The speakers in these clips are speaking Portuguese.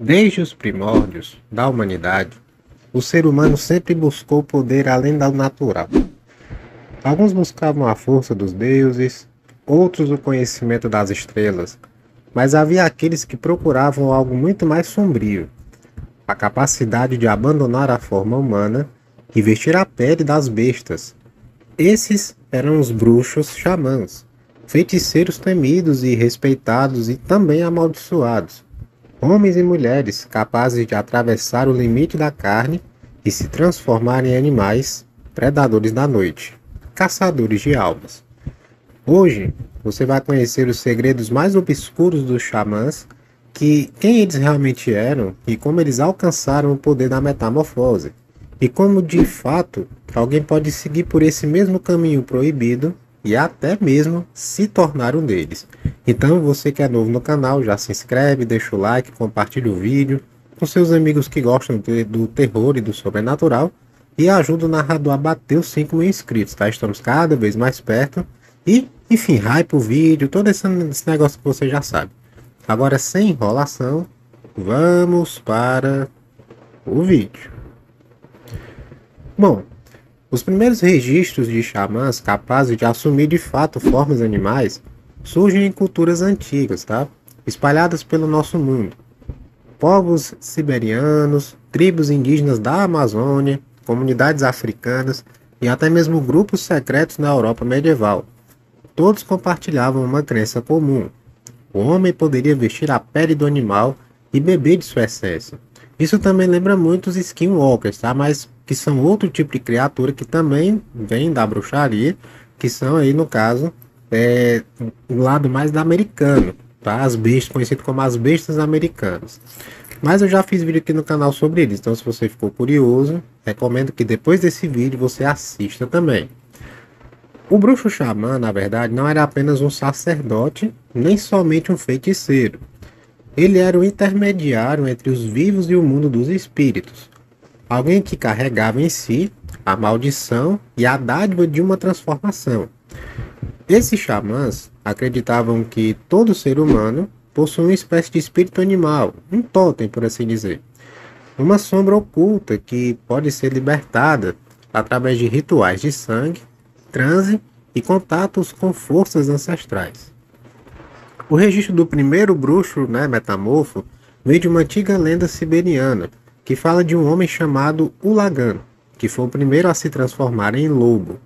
Desde os primórdios da humanidade, o ser humano sempre buscou poder além do natural. Alguns buscavam a força dos deuses, outros o conhecimento das estrelas, mas havia aqueles que procuravam algo muito mais sombrio, a capacidade de abandonar a forma humana e vestir a pele das bestas. Esses eram os bruxos xamãs, feiticeiros temidos e respeitados e também amaldiçoados. Homens e mulheres capazes de atravessar o limite da carne e se transformar em animais, predadores da noite, caçadores de almas. Hoje, você vai conhecer os segredos mais obscuros dos xamãs, quem eles realmente eram e como eles alcançaram o poder da metamorfose. E como, de fato, alguém pode seguir por esse mesmo caminho proibido e até mesmo se tornar um deles. Então, você que é novo no canal, já se inscreve, deixa o like, compartilha o vídeo com seus amigos que gostam do terror e do sobrenatural e ajuda o narrador a bater os 5.000 inscritos, tá? Estamos cada vez mais perto e, enfim, hype o vídeo, todo esse negócio que você já sabe. Agora, sem enrolação, vamos para o vídeo. Bom, os primeiros registros de xamãs capazes de assumir de fato formas animais surgem em culturas antigas, tá? Espalhadas pelo nosso mundo. Povos siberianos, tribos indígenas da Amazônia, comunidades africanas e até mesmo grupos secretos na Europa medieval. Todos compartilhavam uma crença comum. O homem poderia vestir a pele do animal e beber de sua essência. Isso também lembra muito os skinwalkers, tá? Mas que são outro tipo de criatura que também vem da bruxaria, que são aí, no caso, o lado mais da americano, tá? As bestas, conhecido como as bestas americanas. Mas eu já fiz vídeo aqui no canal sobre eles, então se você ficou curioso, recomendo que depois desse vídeo você assista também. O bruxo xamã, na verdade, não era apenas um sacerdote, nem somente um feiticeiro. Ele era o intermediário entre os vivos e o mundo dos espíritos. Alguém que carregava em si a maldição e a dádiva de uma transformação. Esses xamãs acreditavam que todo ser humano possui uma espécie de espírito animal, um totem, por assim dizer. Uma sombra oculta que pode ser libertada através de rituais de sangue, transe e contatos com forças ancestrais. O registro do primeiro bruxo, metamorfo, veio de uma antiga lenda siberiana, que fala de um homem chamado Ulagan, que foi o primeiro a se transformar em lobo.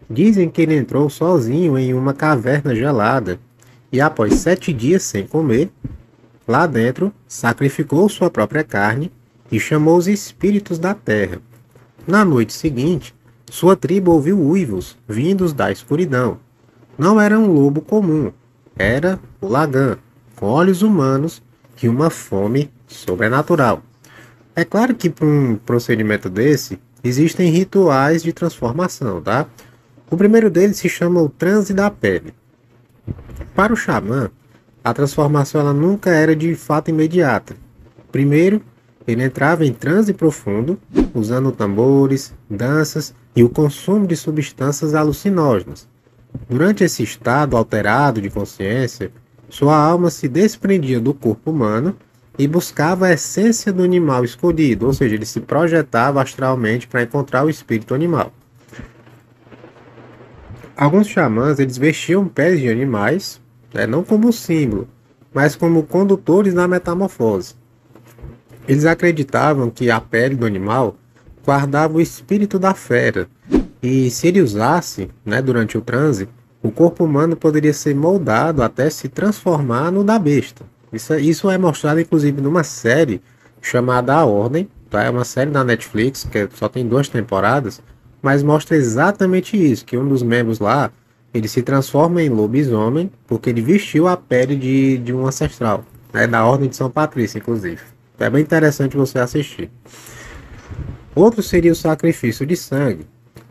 Dizem que ele entrou sozinho em uma caverna gelada e, após 7 dias sem comer, lá dentro sacrificou sua própria carne e chamou os espíritos da terra. Na noite seguinte, sua tribo ouviu uivos vindos da escuridão. Não era um lobo comum, era Ulagan, com olhos humanos e uma fome sobrenatural. É claro que para um procedimento desse, existem rituais de transformação, tá? O primeiro deles se chama o transe da pele. Para o xamã, a transformação ela nunca era de fato imediata. Primeiro, ele entrava em transe profundo, usando tambores, danças e o consumo de substâncias alucinógenas. Durante esse estado alterado de consciência, sua alma se desprendia do corpo humano e buscava a essência do animal escolhido, ou seja, ele se projetava astralmente para encontrar o espírito animal. Alguns xamãs eles vestiam peles de animais, não como símbolo, mas como condutores da metamorfose. Eles acreditavam que a pele do animal guardava o espírito da fera, e se ele usasse, durante o transe, o corpo humano poderia ser moldado até se transformar no da besta. Isso é mostrado inclusive numa série chamada A Ordem, tá? É uma série da Netflix que só tem 2 temporadas, mas mostra exatamente isso, que um dos membros lá, ele se transforma em lobisomem porque ele vestiu a pele de um ancestral, da Ordem de São Patrício, inclusive. É bem interessante você assistir. Outro seria o sacrifício de sangue,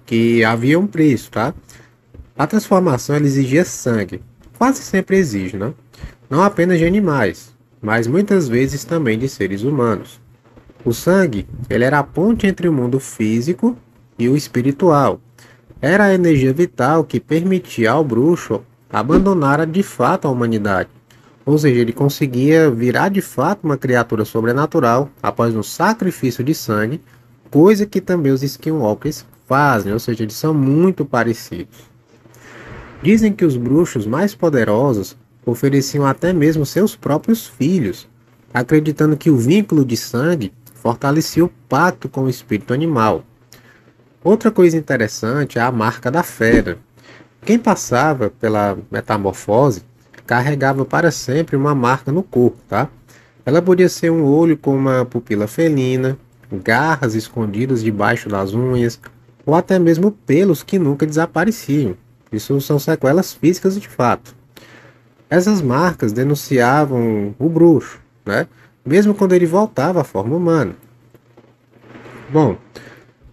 que havia um preço, tá? A transformação ela exigia sangue, quase sempre exige, né? Não apenas de animais, mas muitas vezes também de seres humanos. O sangue ele era a ponte entre o mundo físico e o espiritual. Era a energia vital que permitia ao bruxo abandonar de fato a humanidade. Ou seja, ele conseguia virar de fato uma criatura sobrenatural após um sacrifício de sangue, coisa que também os Skinwalkers fazem, ou seja, eles são muito parecidos. Dizem que os bruxos mais poderosos ofereciam até mesmo seus próprios filhos, acreditando que o vínculo de sangue fortalecia o pacto com o espírito animal. Outra coisa interessante é a marca da fera. Quem passava pela metamorfose carregava para sempre uma marca no corpo, tá? Ela podia ser um olho com uma pupila felina, garras escondidas debaixo das unhas, ou até mesmo pelos que nunca desapareciam. Isso são sequelas físicas de fato. Essas marcas denunciavam o bruxo, né? Mesmo quando ele voltava à forma humana. Bom,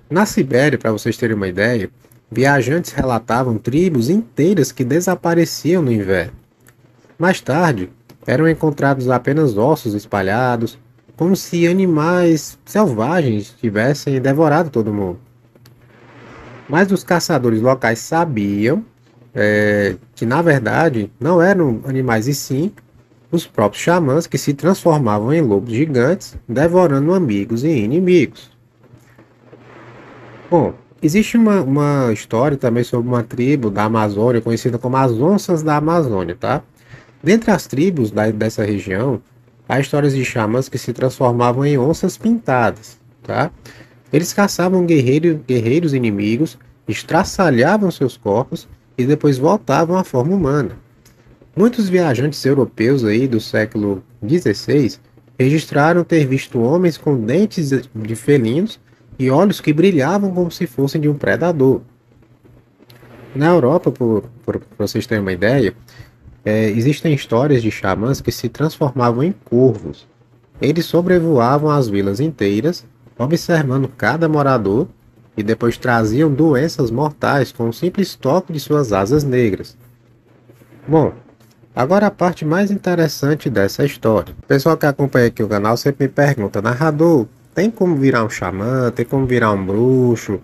na Sibéria, para vocês terem uma ideia, viajantes relatavam tribos inteiras que desapareciam no inverno. Mais tarde, eram encontrados apenas ossos espalhados, como se animais selvagens tivessem devorado todo mundo. Mas os caçadores locais sabiam que, na verdade, não eram animais e sim os próprios xamãs que se transformavam em lobos gigantes, devorando amigos e inimigos. Bom, existe uma história também sobre uma tribo da Amazônia, conhecida como as Onças da Amazônia, tá? Dentre as tribos dessa região, há histórias de xamãs que se transformavam em onças pintadas, tá? Eles caçavam guerreiros inimigos, estraçalhavam seus corpos e depois voltavam à forma humana. Muitos viajantes europeus aí do século XVI registraram ter visto homens com dentes de felinos e olhos que brilhavam como se fossem de um predador. Na Europa, por vocês terem uma ideia, existem histórias de xamãs que se transformavam em corvos. Eles sobrevoavam as vilas inteiras, observando cada morador e depois traziam doenças mortais com um simples toque de suas asas negras. Bom, agora a parte mais interessante dessa história. O pessoal que acompanha aqui o canal sempre me pergunta: narrador, tem como virar um xamã? Tem como virar um bruxo?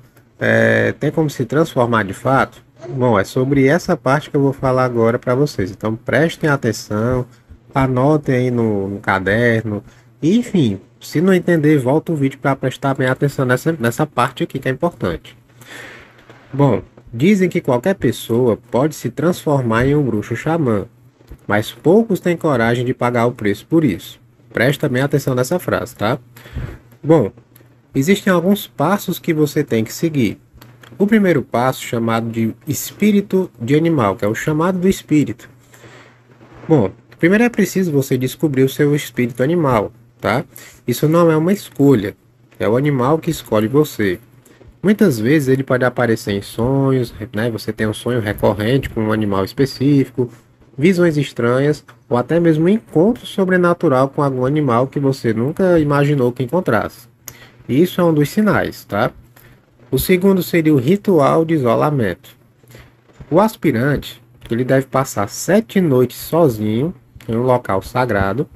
Tem como se transformar de fato? Bom, é sobre essa parte que eu vou falar agora para vocês. Então prestem atenção, anotem aí no caderno. E, enfim, se não entender, volta o vídeo para prestar bem atenção nessa parte aqui que é importante. Bom, dizem que qualquer pessoa pode se transformar em um bruxo xamã, mas poucos têm coragem de pagar o preço por isso. Presta bem atenção nessa frase, tá? Bom, existem alguns passos que você tem que seguir. O primeiro passo, chamado de espírito de animal, que é o chamado do espírito. Bom, primeiro é preciso você descobrir o seu espírito animal, tá? Isso não é uma escolha, é o animal que escolhe você. Muitas vezes ele pode aparecer em sonhos, né? Você tem um sonho recorrente com um animal específico, visões estranhas ou até mesmo um encontro sobrenatural com algum animal que você nunca imaginou que encontrasse. Isso é um dos sinais, tá? O segundo seria o ritual de isolamento. O aspirante, ele deve passar 7 noites sozinho em um local sagrado,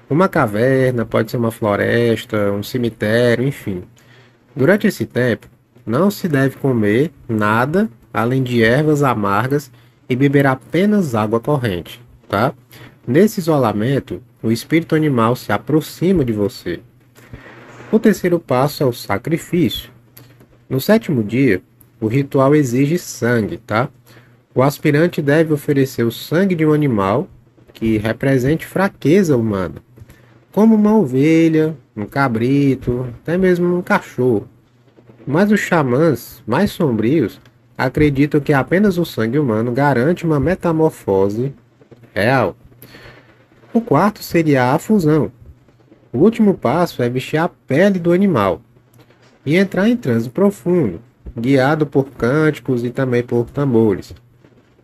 uma caverna, pode ser uma floresta, um cemitério, enfim. Durante esse tempo, não se deve comer nada além de ervas amargas e beber apenas água corrente, tá? Nesse isolamento, o espírito animal se aproxima de você. O terceiro passo é o sacrifício. No 7º dia, o ritual exige sangue, tá? O aspirante deve oferecer o sangue de um animal que represente fraqueza humana, como uma ovelha, um cabrito, até mesmo um cachorro. Mas os xamãs mais sombrios acreditam que apenas o sangue humano garante uma metamorfose real. O quarto seria a fusão. O último passo é vestir a pele do animal e entrar em transe profundo, guiado por cânticos e também por tambores.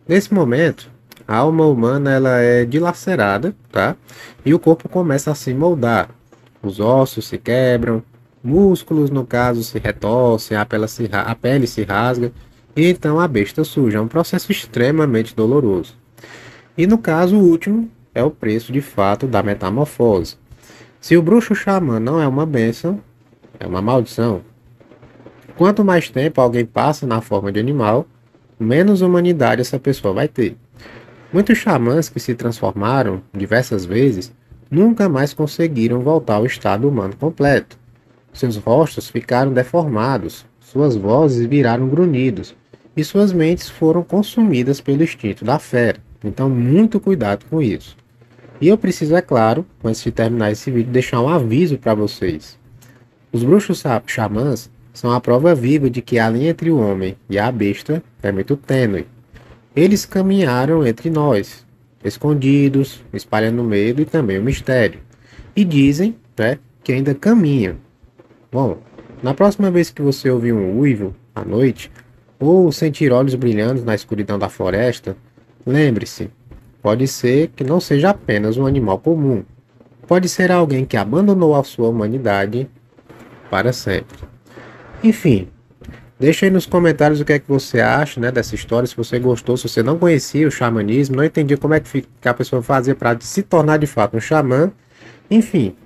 Nesse momento, a alma humana ela é dilacerada, tá? E o corpo começa a se moldar. Os ossos se quebram, músculos, no caso, se retorcem, a pele se rasga, e então a besta surge. É um processo extremamente doloroso. E no caso, o último é o preço de fato da metamorfose. Se o bruxo xamã não é uma bênção, é uma maldição. Quanto mais tempo alguém passa na forma de animal, menos humanidade essa pessoa vai ter. Muitos xamãs que se transformaram diversas vezes nunca mais conseguiram voltar ao estado humano completo. Seus rostos ficaram deformados, suas vozes viraram grunhidos e suas mentes foram consumidas pelo instinto da fera. Então, muito cuidado com isso. E eu preciso, é claro, antes de terminar esse vídeo, deixar um aviso para vocês. Os bruxos xamãs são a prova viva de que a linha entre o homem e a besta é muito tênue. Eles caminharam entre nós, escondidos, espalhando medo e também o mistério. E dizem, né, que ainda caminham. Bom, na próxima vez que você ouvir um uivo à noite, ou sentir olhos brilhando na escuridão da floresta, lembre-se, pode ser que não seja apenas um animal comum. Pode ser alguém que abandonou a sua humanidade para sempre. Enfim, deixa aí nos comentários o que é que você acha, né, dessa história, se você gostou, se você não conhecia o xamanismo, não entendia como é que a pessoa fazia para se tornar de fato um xamã. Enfim,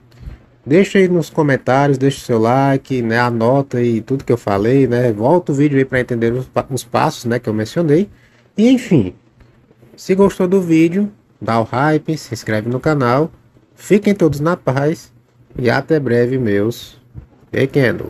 deixa aí nos comentários, deixa o seu like, né, anota aí tudo que eu falei, né, volta o vídeo aí para entender os passos, né, que eu mencionei. E enfim, se gostou do vídeo, dá o hype, se inscreve no canal, fiquem todos na paz e até breve, meus pequenos.